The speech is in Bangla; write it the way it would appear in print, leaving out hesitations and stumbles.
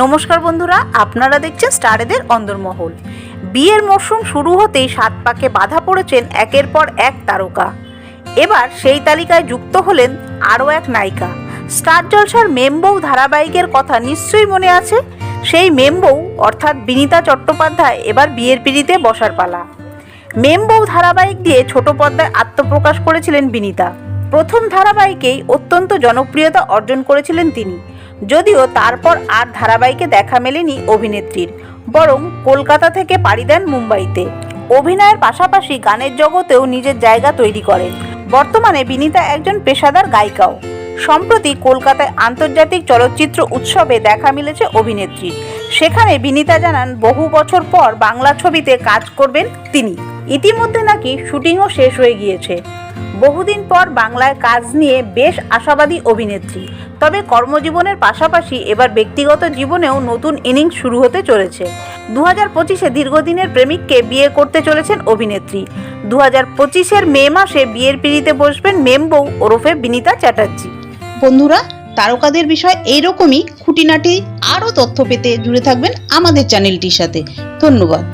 নমস্কার বন্ধুরা, আপনারা দেখছেন স্টারেদের অন্দরমহল। বিয়ের মরশুম শুরু হতেই সাত পাকে বাধা পড়েছেন একের পর এক তারকা। এবার সেই তালিকায় যুক্ত হলেন আরও এক নায়িকা। স্টার জলসার মেমবউ ধারাবাহিকের কথা নিশ্চয়ই মনে আছে। সেই মেমবউ অর্থাৎ বিনীতা চট্টোপাধ্যায় এবার বিয়ের পিঁড়িতে বসার পালা। মেমবউ ধারাবাহিক দিয়ে ছোট পর্দায় আত্মপ্রকাশ করেছিলেন বিনীতা। প্রথম ধারাবাহিকেই অত্যন্ত জনপ্রিয়তা অর্জন করেছিলেন তিনি, যদিও তারপর আর ধারাবাহিকে দেখা মেলেনি অভিনেত্রীর, বরং কলকাতা থেকে পাড়ি দেন মুম্বাইতে। অভিনয়ের পাশাপাশি গানের জগতেও নিজের জায়গা তৈরি করেন। বর্তমানে বিনীতা একজন পেশাদার গায়িকাও। সম্প্রতি কলকাতায় আন্তর্জাতিক চলচ্চিত্র উৎসবে দেখা মিলেছে অভিনেত্রীর। সেখানে বিনীতা জানান বহু বছর পর বাংলা ছবিতে কাজ করবেন তিনি। ইতিমধ্যে নাকি শুটিংও শেষ হয়ে গিয়েছে। বহুদিন পর বাংলায় কাজ নিয়ে বেশ আশাবাদী অভিনেত্রী। তবে কর্মজীবনের পাশাপাশি এবার ব্যক্তিগত জীবনেও নতুন ইনিংস শুরু হতে চলেছে। 2025-এ দীর্ঘদিনের প্রেমিককে বিয়ে করতে চলেছেন অভিনেত্রী। 2025-এর মে মাসে বিয়ের পিঁড়িতে বসবেন মেমবউ ওরফে বিনীতা চ্যাটার্জি। বন্ধুরা, তারকাদের বিষয় এইরকমই খুঁটিনাটি আরও তথ্য পেতে জুড়ে থাকবেন আমাদের চ্যানেলটির সাথে। ধন্যবাদ।